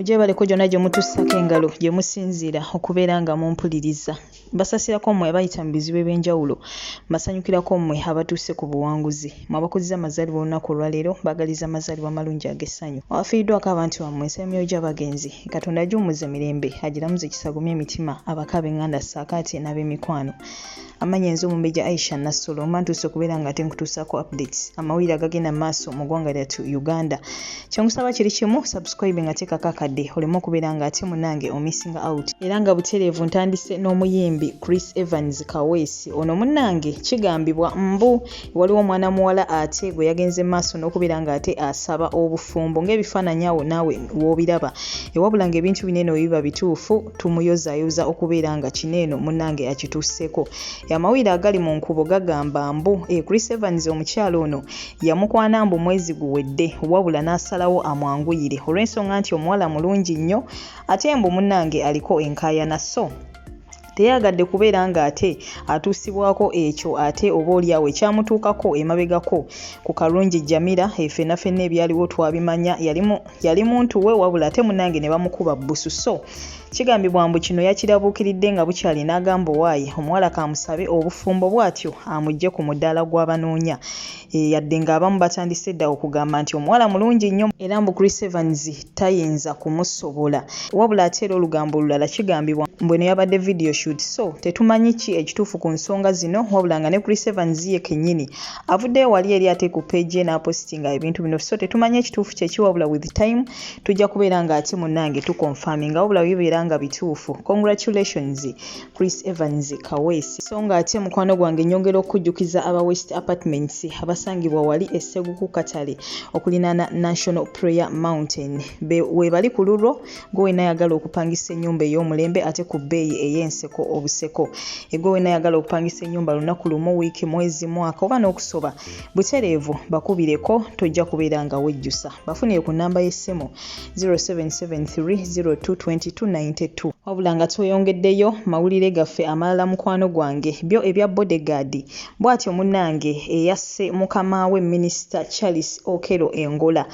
Mujebaleko gyonna gye mutussako engalo gye musinziira okubeera nga mumpuliriza. Mbasasirako mmwe abayita mu bizibu eby'enjawulo, mbasanyukirako mmwe abatuuse ku buwanguzi. Mmwe abakozesa amazaalibwa olunaku olwaleero mbagaliza amazaalibwa amalungi ag'essanyu. Abafiiriddwako abantu bammwe ensemyo gy'abagenzi, Katonda ajjummuze emirembe, agiramuze kisagumye emitima abaka b'enganda ssaakaate n'ab'emikwano. Amanyi enzo Mumbejja Aisha Nassolo mmantuuse okubeera nga ate nkutuusaako updates amawulire agagenda mu maaso mu ggwanga lyattu Uganda. Kyongusaba kiri kimu, subscribe nga teekako akadde oleme okubeera nga ate munnange omissing out. Era nga butereevu ntandise n'omuyimbi Chris Evans Kaweesi. Ono munnange kigambibwa mbu waliwo omwana muwala ate gwe yagenze mu maaso n'okubeera nga ate asaba obufumbo ng'ebifaananyi awo naawe w'obiraba. Ewabula ng'ebintu binene bwe biba bituufu tumuyozaayoza okubeera nga kineeno munnange akituuseeko. Amawulire agali mu nkubo gagamba mbu Chris Evans omukyalo ono yamukwana mbu mwezi guwedde wabula n'asalawo amwanguyire olw'ensonga nti omuwala mulungi nnyo ate mbu munnange aliko enkaayana so teyagadde kubeera nga ate atuusibwako ekyo ate oba oliawo ekyamutuukako emabegako ku kalungi Jamira ffenna ebyaliwo twabimanya yali muntu we wabula ate munnange ne bamukuba bbusu. So kigambibwa mbu kino yakirabuukiridde nga bukyali n'agamba owaaye omuwala kamusabe obufumbo bw'atyo amugye ku mudaala gw'abanoonya. Yadde ng'abamu batandise dda okugamba nti omuwala mulungi nnyo era mbu Chris Evans tayinza kumusobola. Wabula ate era olugambo olulala kigambibwa mbu eno yabadde video shoot, so tetumanyi ki ekituufu ku nsonga zino wabula nga ne Chris Evans ye kennyini avuddeyo wali eri ate ku page n'apostinga ebintu bino, so tetumanyi ekituufu kyeki wabula with time tujja kubeera nga ate munnange tukonfaminga wabula bibeera nga bituufu. Congratulations Chris Evans Kaweesi. So nga ate mukwano gwange nyongera okujjukiza aba West Apartments abasangibwa wali Esseguku Katale okulinaana National Prayer Mountain. We bali ku lulwo gwe wena ayagala okupangisa ennyumba ey'omulembe ate ku bbeeyi ey'enseko obuseko. Gwe wena ayagala okupangisa ennyumba lunaku lumu, wiiki, mwezi, mwaka oba n'okusoba butereevu bakubireko tojja kubeera nga wejjusa. Bafunire ku nnamba y'essimu 0773022292. Wabula nga tweyongeddeyo mawulire gaffe amalala mukwano gwange byo ebya Bodyguard. Bw'atyo munnange eyasse mukama we Minisita Charles Okello Engola.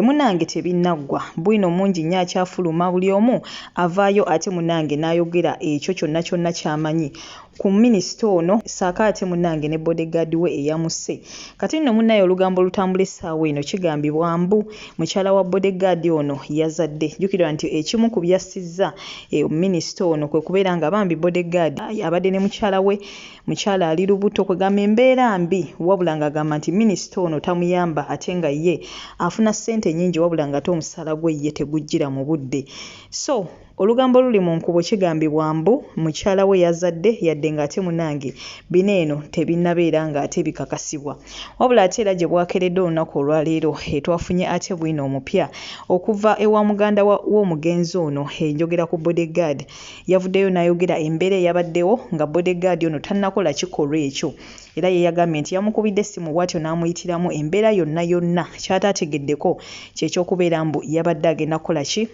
Munnange tebinnaggwa, bwino mungi nnyo akyafuluma, buli omu avaayo ate munnange n'ayogera ekyo kyonna ky'amanyi ku minisita ono saakaate munnange ne Bodyguard we eyamuse. Kati nno munnaye olugambo olutambula essaawa eno kigambibwa mbu mukyala wa Bodyguard ono yazadde. Jjukira nti ekimu ku byassizza minisita ono kwe kubeera nga bambi Bodyguard abadde ne mukyala we, mukyala ali lubuto kwegamba embeera mbi wabula ng'agamba nti minisita ono tamuyamba ate nga ye afuna ssente nnyingi wabula nga ate omusaala gwe ye tegujjira mu budde. So olugambo luli mu nkubo kigambibwa mbu mukyala we yazadde yadde ng'ate munnange bineeno tebinnabeera ng'ate bikakasibwa. Wabula ate era gye bwakeredde olunaku olwaleero twafunye ate bwino omupya okuva ewa muganda w'omugenzi ono enjogera ku Bodyguard. Yavuddeyo n'ayogera embeera eyabaddewo nga Bodyguard ono tannakola kikolwa ekyo. Era ye yagambye nti yamukubidde essimu bw'atyo n'amuyitiramu embeera yonna ky'ataategeddeko ky'ekyokubeera mbu yabadde agenda kukola ki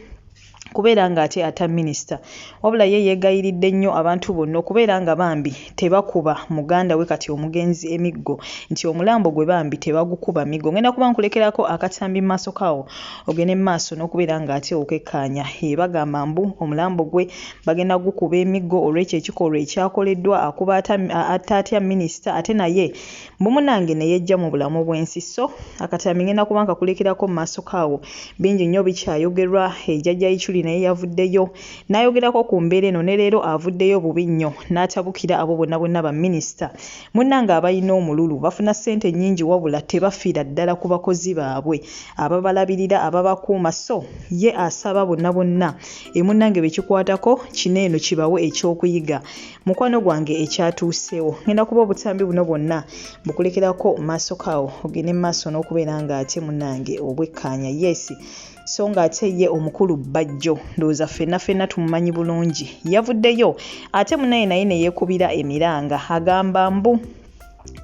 kubeera nga ate ata minisita. Wabula ye yeegayiridde nnyo abantu bonna okubeera nga bambi tebakuba muganda we kati omugenzi emiggo, nti omulambo gwe bambi tebagukuba miggo. Ngenda kuba nkulekerako akatambi mu maaso kaawo ogende mu maaso n'okubeera nga ate okekkaanya. Bagamba mbu omulambo gwe bagenda gukuba emiggo olw'ekyo ekikolwa ekyakoleddwa akuba atya minisita ate naye mbu munnange ne yejja mu bulamu bw'ensi. So akatambi ngenda kuba nkakulekerako mu maaso kaawo, bingi nnyo bikyayogerwa. Ejjajja Ichuli naye yavuddeyo n'ayogerako ku mbeera eno ne leero avuddeyo bubi nnyo n'atabukira abo bonna ba minisita. Munnange abalina omululu bafuna ssente nnyingi wabula tebafiira ddala ku bakozi baabwe ababalabirira ababakuuma. So ye asaba bonna munnange bekikwatako kineeno kibawe ekyokuyiga. Mukwano gwange ekyatuuseewo ngenda kuba obutambi buno bwonna bukulekerako maaso kaawo ogende mu maaso n'okubeera nga ate munnange obwekkaanya. Yes, so nga ate ye omukulu Bajjo ndowooza ffenna tumumanyi bulungi yavuddeyo ate munaye naye ne yeekubira emiranga agamba mbu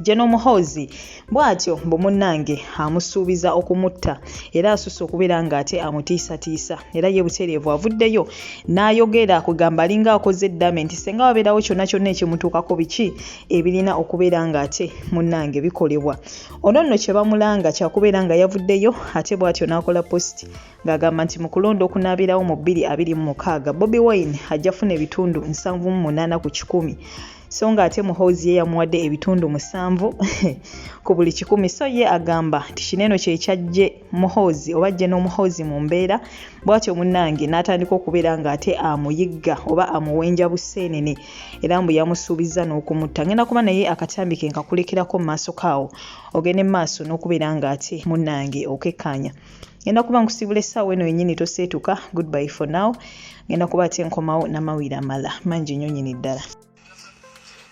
Jeno Muhoozi bw'atyo mbu munnange amusuubiza okumutta era asusse okubeera ng'ate amutiisatiisa era ye butereevu avuddeyo n'ayogera kugamba alinga akoze eddame nti singa wabeerawo kyonna kyonna ekimutuukako biki ebirina okubeera ng'ate munnange bikolebwa. Ono nno kye bamulanga kyakubeera nga yavuddeyo ate bw'atyo n'akola post ng'agamba nti mu kulonda okunaabirawo mu 2026 Bobi Wine ajja funa ebitundu 78 ku 100. So nga ate Muhoozi ye yamuwadde ebitundu 7 ku buli 100. So ye agamba nti kineno kye kyajje Muhoozi oba jje n'Omuhoozi mu mbeera bw'atyo munnange n'atandika okubeera ng'ate amuyigga oba amuwenja buseenene era mbu yamusuubiza n'okumutta. Ngenda kuba naye akatambi ke nkakulekerako mu maaso kaawo ogende mu maaso n'okubeera ng'ate munnange okekkaanya. Ngenda kuba nkusibula essaawa eno yennyini toseetuka. Goodbye for now. Ngenda kuba ate nkomawo n'amawulire amala mangi nnyo nnyini ddala.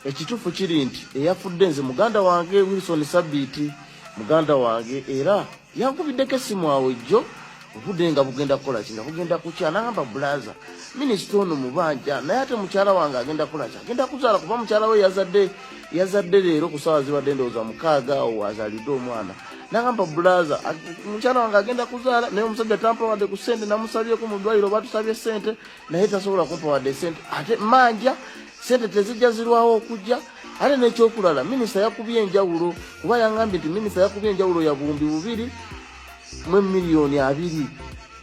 Ekituufu kiri nti eyafudde nze muganda wange Wilson Sabiti muganda wange era yankubiddeko essimu awo jjo obudde nga bugenda kukola ki nga bugenda kukya n'agamba bulaza minisita ono mubanja naye ate mukyala wange agenda kukola ki agenda kuzaala kuba mukyala we yazadde leero ku ssaawa zibadde ndowooza 6 awo azaalidde omwana n'agamba bulaza mukyala wange agenda kuzaala naye omusajja tampawadde ku ssente namusabyeko mu ddwaliro batusabye ssente naye tasobola kumpawadde ssente ate manja sente tezijja zirwawo okujja ate n'ekyokulala minisita yakubye enjawulo kuba yangambye nti minisita yakubye enjawulo ya buwumbi 2 mu miliyoni 2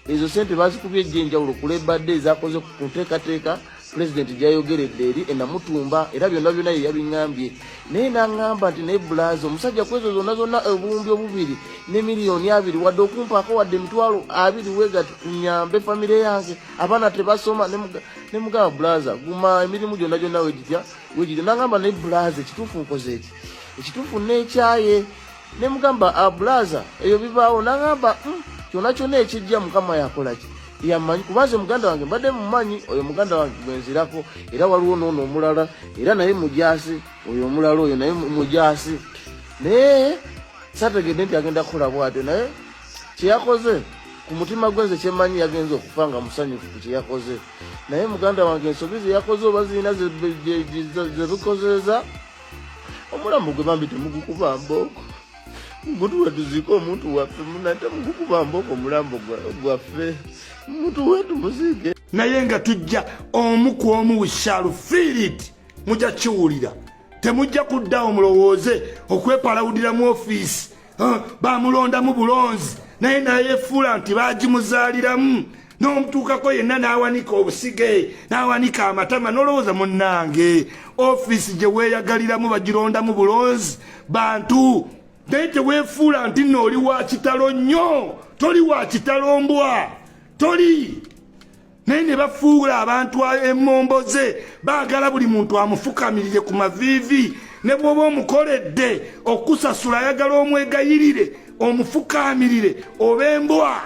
ezo sente bazikubye enjawulo ku lebadde ezakoze ku nteekateeka pulezidenti gyayogeredde eri enamutumba era byonna byonna ye yabiŋŋambye naye n'aŋŋamba nti naye bulaza omusajja ku ezo zonna obuwumbi 2 ne miliyoni 2 wadde okumpaako wadde emitwalo 20 wegati kunyambe famire yange abaana tebasoma ne mugamba bulaza guma emirimu gyonna wegitya n'aŋŋamba naye bulaza ekituufu nkoze eki ekituufu n'ekyaye ne mugamba bulaza eyo bibaawo n'aŋŋamba kyonna kyonna ekijja mukama yakola ki yamanyi kubanze muganda wange mbadde mumanyi oyo muganda wange gwenzirako era waliwo n'ono omulala era naye mujaasi oyo omulala oyo naye mujaasi naye sategedde nti agenda kukola bw'atyo naye kyeyakoze ku mutima gwenze kyemanyi yagenza okufa nga musanyufu ku kyeyakoze naye muganda wange ensobi zeyakoze oba zirina zebikozeza omulambo gwe bambi temugukuba mbooko mutu wetuziika omuntu waffe munate mugukuba mbooko omulambo gwaffe mutu wetu muziike naye nga tujja omu ku omu we shall feel it mujja kiwulira temujja kuddawo mulowooze okwepalawudira mu ofiisi bamulondamu bulonzi naye nayefuula nti bagimuzaaliramu n'omutuukako yenna n'awanika obusige n'awanika amatama n'olowooza munnange ofiisi gye weeyagaliramu bagirondamu bulonzi bantu naye teweefuula nti nno oli wa kitalo nnyo toli wa kitalo mbwa toli naye ne bafuula abantu emmomboze baagala buli muntu amufukamirire ku maviivi ne bw'oba omukoledde okusasula ayagala omwegayirire omufukamirire oba embwa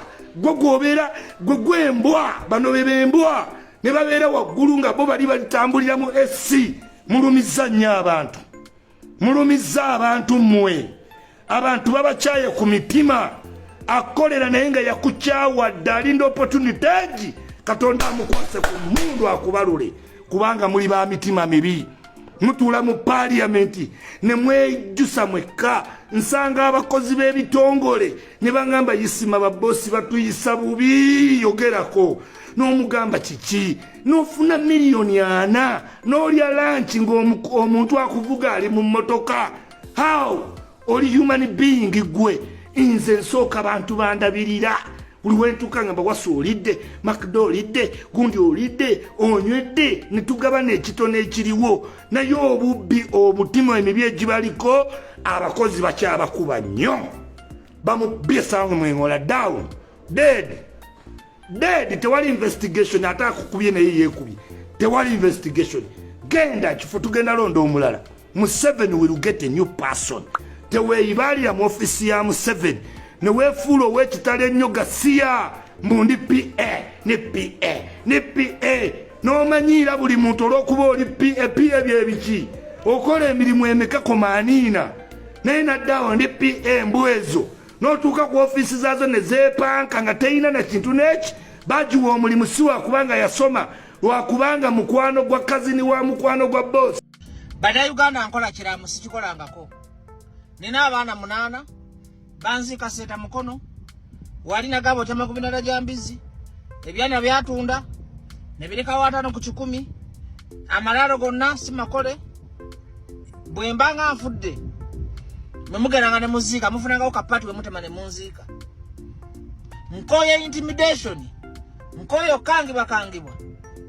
gwembwa bano bembwa ne babeera waggulu nga bo bali balitambulira mu essi mulumizza nnyo abantu mulumizza abantu mmwe abantu babakyaye ku mitima akolera naye nga yakukyawadde alinda opportunity katonda amukwase ku mundu akubalule kubanga muli ba mitima mibi mutuula mu paliamenti ne mwejjusa mwekka nsanga abakozi b'ebitongole ne bangamba yisima babbosi batuyisa bubi yogerako n'omugamba kiki n'ofuna miliyoni 4 n'olya lanchi ng'omuntu akuvuga ali mu mmotoka how oli human being gwe nze nsooka abantu bandabirira buli wentuuka ngamba wasi olidde makdo olidde gundi olidde onywedde ne tugabana ekitono ekiriwo naye obubbi omutima emibi egibaliko abakozi bakyabakuba nnyo bamubbye sangu mwengola down dead tewali investigation ate akukubye naye yeekubye tewali investigation genda kifo tugenda londa omulala mu 7 will get a new person teweeyibalira mu ofisi ya mu 7 ne weefuula ow'ekitalo ennyo gasiya mbundi pa ne pa n'omanyiira buli muntu olw'okuba oli pa byebiki okola emirimu emeka komaaniina naye naddaawo ndi pa embu ezo n'otuuka ku ofiisi zaazo ne zeepanka nga teyina na kintu n'eki bagiwa omulimu si wakubanga yasoma lwakubanga mukwano gwa kazini wa mukwano gwa bosi bannayuganda nkola kiramu sikikolangako nina abaana 8 banzika seta mukono walina gabo tama kubinala jambizi ebyana byatunda ne bireka watano ku 10 amalalo gonna simakole bwembanga afudde mumugeranga ne muzika mufunanga okapati we mutema ne munzika nkoye intimidation nkoyo kangi bakangibwa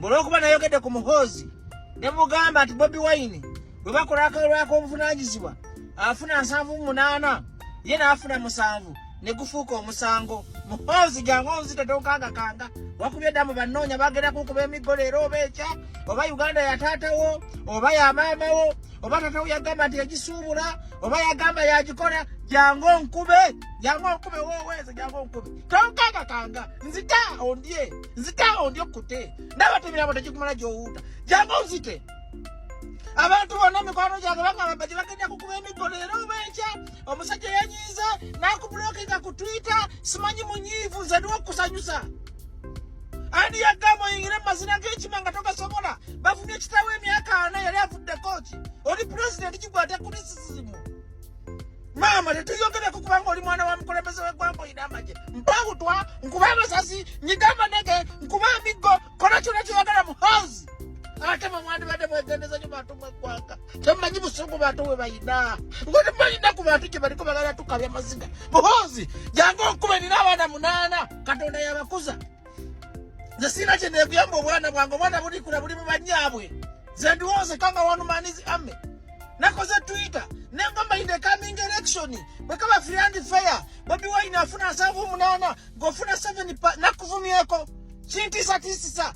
bolokuba nayogedde ku muhozi ne mugamba ati Bobi Wine bwe bakolaka lwako obuvunanyizibwa afuna 7 ye naafuna 7 ne gufuuka omusango muhozi jangonzi tetokanga kanga wakubye damu bannoonya bagenda kukuba emigolero obeekya oba Uganda ya taatawo oba ya maamawo oba taatawo yagamba nti yagisuubula oba yagamba yagikola jango nkube woweeze jango nkube tonkanga kanga nzita ondye okute ndabatemera bote kikumala gyowuuta jango nzite abantu bonna mikwano gyange bagamba bagenda kukuba emigolero obeekya omusajja yanyiiza nakubulokinga ku Twitter simanyi munyiivu nze ndiwo okusanyusa andi yagamba oyingire mu mazina g'ekimanga togasobola bavumye ekitawo emyaka 4 yali avudde kooki oli pulezidenti kigwate kuli sisimu mama tetuyongereko kubanga oli mwana wa mukulembeze w'eggwanga oyina amagye mpawutwa nkuba amasasi nyiga amanege nkuba amiggo kola kyona kyoyagala muhozi ate mwandibadde mwegendeza nyo bantu mweggwanga temumanyi busungu bantu bwe bayina ngo temumanyi ku bantu gye baliko bagala tukabya maziga muhozi jangu okube nina abaana 8 katonda yabakuza nze sina kye neeguyamba obwana bwange obwana bulikula buli mu bannyabwe nze ndiwooze kanga wanumanizi ame nakoze Twitter nengamba in the coming election bwe kaba free and fair Bobi Wine afuna 7 ng'ofuna 7 nakuvumyeko kintiisa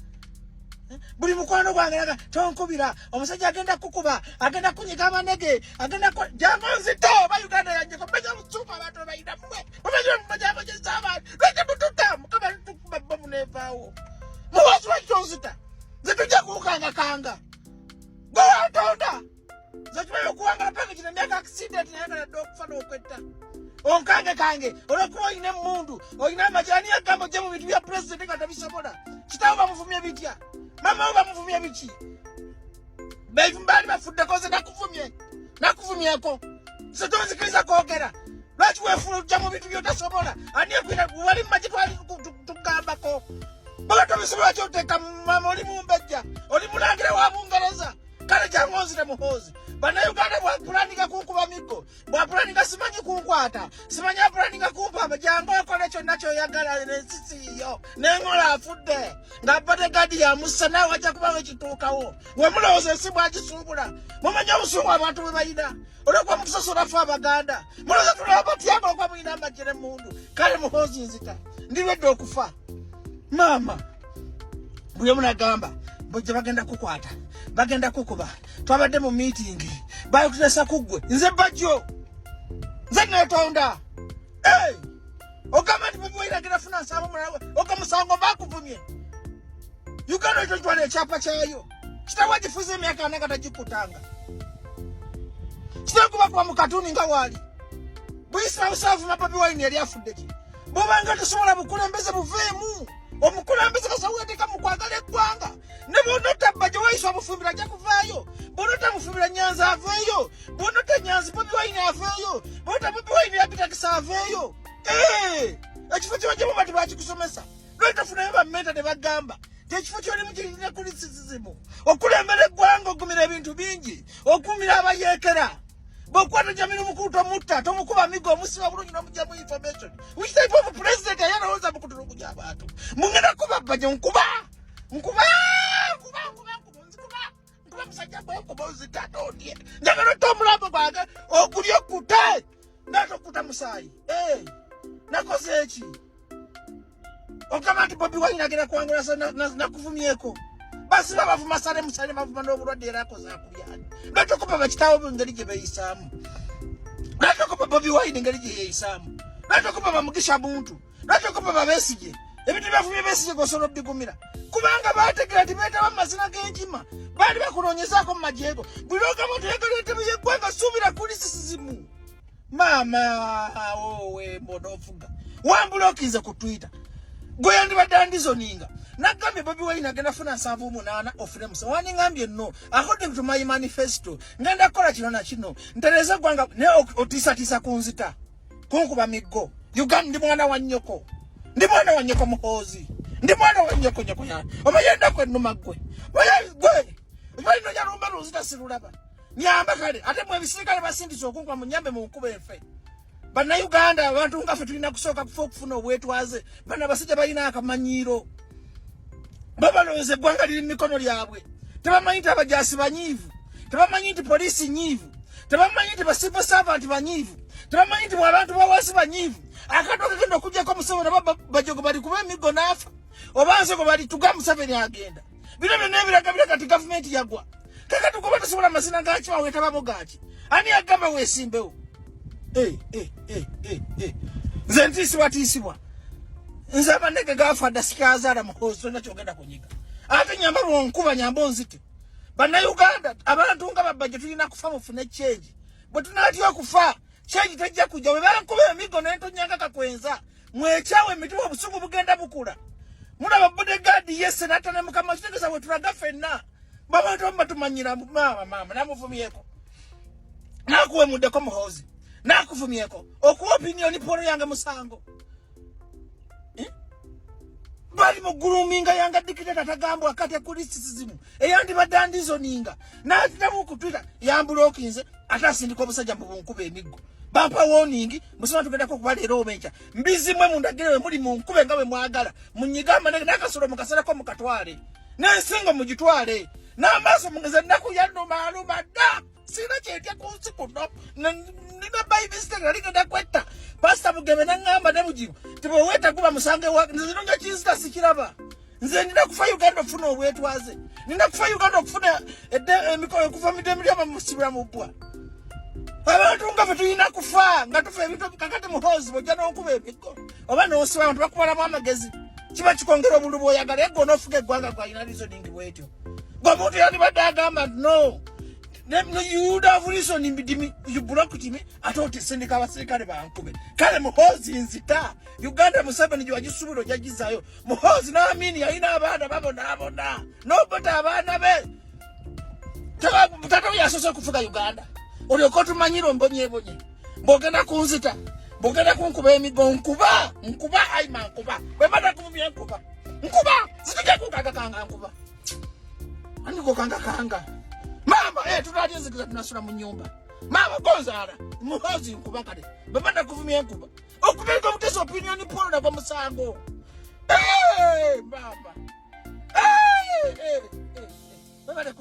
buli mukwano gwange naga tonkubira omusajja agenda kukuba agenda kunyiga amanege agenda jango nzito ba Uganda yanjye ko beja mutuka abantu bayina mwe obeje mujabo je sabani beje mututa mukaba tukuba babu nevawo muwazi wa chonzita zitujja kukanga gotonda zatwayo kuwanga peke kinendeka accident na dokufana okwetta onkange olwokuba oyina emundu oyina amajani agambo gye mu bintu bya president nga tabisobola kitawo bamuvumye bitya mama we bamuvumye biki bali bafuddeko ze nakuvumyeko setonzikiriza kwogera lwaki weefulujja mu bintu byotasobola ani ekwira wali mumagi twali tugambako boga tobisobola kyoteeka mama oli mumbejja oli mulangira wa Bungereza kale jangonzire muhozi bannayuganda bwapulaninga kunkuba miggo bwapulaninga simanyi kunkwata simanyi apulaninga kumpa jango okole kyonna kyoyagala nensisiiyo nengola afudde nga Bodyguard yamussa nawe wajja kubawo ekituukawo wemulowooza ensi bwagisuubula mumanyi obusungu abantu bwe bayina olwokuba mutusosola ffe Abaganda mulowooza tulaba batyanga okuba muyina amagye n'emmundu kale muhozi nzita ndibedde okufa maama buli omu nagamba bojja bagenda kukwata bagenda kukuba twabadde mu meeting bayokutesa kuggwe nze bajjo nze netonda ogamba nti Bobi Wine agenda funa 7 okamusango bakuvumye Uganda ekyo kitwala ekyapa kyayo kitawa gifuza emyaka 4 katagikutanga kitakuba kuba mu katuni nga waali buyisa busavuma Bobi Wine yali afudde ki bobanga tosobola bukulembeze buveemu omukulembeze kasaweeteka mu kwagala eggwanga ne bonota bajje wayisa omufumbira ajja kuvaayo bonota mufumbira Nyanza aveeyo bonota Nyanza Bobi Wine aveeyo bonota Bobi Wine yabitakisa aveeyo ekifo kyojemu bati bakikusomesa lwetafunayo bammenta ne bagamba tekifo kyolimu kirina kuli sisizimu okulembera eggwanga ogumira ebintu bingi okumira abayeekera bokwata jamini mukuto mutta tomukuba migo musiba bulungi n'omujja mu information which type of president ayalowooza mukutula okujja abantu mungenda kuba bajje nkuba musajja gwenkuba ozita tondye njagala otta omulambo gwange oguli okute natokuta musaayi nakoze eki ogamba nti Bobi Wine agenda kuwangulasa nakuvumyeko basi babavuma sale musale bavuma n'obulwadde era akoze akubyani natokuba bakitawo ngeri gye beeyisaamu natokuba Bobi Wine engeri gye yeeyisaamu natokuba bamugisha muntu natokuba babeesige ebintu byafumye beesige gosobola obigumira kubanga baategera nti beetaba mu mazina g'enkima baali bakunoonyezaako mu magyego buli ogamba tuyagala entebe y'eggwanga suubira kuli sisizimu maama owe mbona ofuga wambulokinze ku Twitter gwe yandibadde andizoninga Nagambe Bobi Wine agenda funa 7-8 ofune musa. Wani ngambye no. According to my manifesto. Ngenda kola kino na kino. Ntereza gwanga ne otisa kunzita. Kunkuba migo. Uganda ndi mwana wa nnyoko. Ndi mwana wa nnyoko muhozi. Ndi mwana wa nnyoko nyoko ya. Omayenda kwe numa gwe. Oya gwe. Omayenda ya rumba ruzita sirulaba. Nyamba kale ate mwe bisirikale basindise okunkwa munyambe mu nkube efe. Bana Uganda abantu ngafe tulina kusoka kufuna obwetwaze. Bana basije balina akamanyiro. Baba loze gwanga liri mikono lyabwe. Tebamanyi abajasi banyivu. Tebamanyi polisi nyivu. Tebamanyi basipo servant banyivu. Tebamanyi abantu bawasi banyivu. Akatoka kendo kujja ko Museveni baba bajogo bali kuba migo nafa. Obanze ko bali tuga Museveni agenda. Bino nebiraga kati government yagwa. Kaka tukoba tusobola masina gachi waweta babo gachi. Ani agamba wesimbewo. Nze ntisi watisibwa. Nze abandeke gafa dasikazala muhozo na chogenda kunyiga. Ate nyamba nkuba nyambo nzite. Bana Uganda abantu nga babajje tulina kufa mufune change. Bwe tunati okufa change tajja kujja we bankube emigo nento nyanga kakwenza. Mwechawe mituwa busungu bugenda bukula. Muna Bodyguard yes natane mukama kitegeza we tulaga fenna. Baba tomba tumanyira mama namuvumiyeko. Nakuwe mudeko muhozi. Nakuvumiyeko. Okuwa opinion polo yanga musango. Bali mu grooming yanga dikitata tagambo akati ya criticism. Eyandi badandizo ninga. Na atamu kutwita yambulo okinze atasindiko busajja mbunkube emigo. Bampa warning musoma tugenda ko kubali ero mencha. Mbizi mwe mundagirewe muri mu nkube ngawe mwagala. Munyigamba nakasolo mukasala ko mukatwale. Nensingo mujitwale. Na maso mungeza nakuyando maluma da. Sina kyetya kunsi kuno. Nina baby stera linga kwetta. Pastor Mugeme nangamba ne mujibu. Tibo weta kuba musange wa nzinonga chinsta sikiraba. Nze ndina kufa Uganda funa obwetwaze. Ndina kufa Uganda kufuna emikoyo kufa midemiri ama musibira mubwa. Abantu nga tuyina kufa nga tufa ebintu kakati muhozi bojana okuba ebiko. Oba no siwa abantu bakuwala mu amagezi. Kiba kikongera obululu boyagala ego nofuge gwanga kwa ina reasoning bwetyo. Gomuntu yani badagamba no. No you have reason in you block me atote sendika abasirikale bankube kale muhozi nzita Uganda Museveni jwa gisubiro jagizayo muhozi na amini yaina abana babona no bota abana be tawa mutato yasoso kufuga Uganda oli okotu manyiro mbonye mbogenda kunzita mbogenda kunkuba emigo nkuba aima nkuba bemada kuvumya nkuba zitike kukanga kanga nkuba andiko kanga Mama, tutalize kiza tunasura mu nyumba. Mama gonzala, muhozi nkuba kale. Bamanda kuvumya nkuba. Okubeka mutesa opinion polo na kwa musango. Mama. Bamanda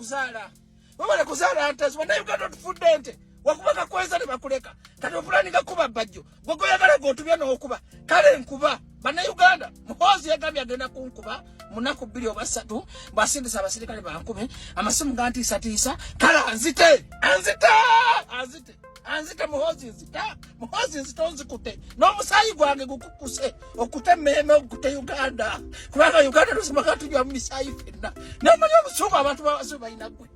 kuzala antas wana Uganda tufudente. Wakubaka kweza ne bakuleka. Kati opulani gakuba bajjo. Gogo yagala gotubya no okuba. Kale nkuba. Bana Uganda, muhozi yagambye agenda kunkuba. Munaku 2 oba 3 basindisa abasirikale bankube amasimu ganti satisa kala anzite muhozi nzita onzikute no musayi gwange gukukuse okute meme okute Uganda kubanga Uganda tusema tujwa mu misayi fenna namanyo obusungu abantu basuba inagwe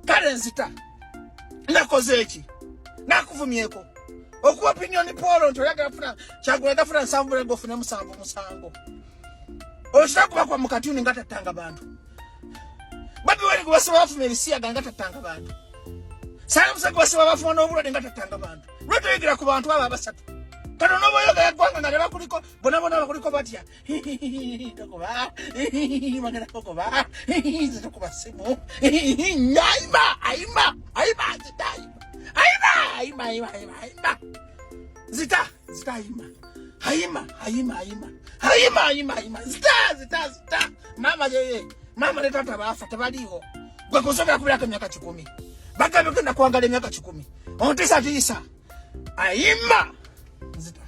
kale nzita nakoze eki nakuvumyeko okuwa opinion polo ntoyaga funa chagula funa nsambule ngofuna musango Oshakuba kwa mukatuni ngata tanga bantu. Babi wali kubasaba bafu melisia ngata tanga bantu. Sana musaka basaba bafu n'obulode ngata tanga bantu. Lweto yigira ku bantu aba basatu. Kano nobo yoga yagwanga ngala kuliko bona kuliko batya. Tokoba. Magana tokoba. Tokoba simo. Aima. Zita Haima. Zita. Mama le tata bafa tabaliho. Gwe kusomera kubira myaka 10. Bagabe kwenda kuangalia myaka 10. Ontisa. Haima. Zita.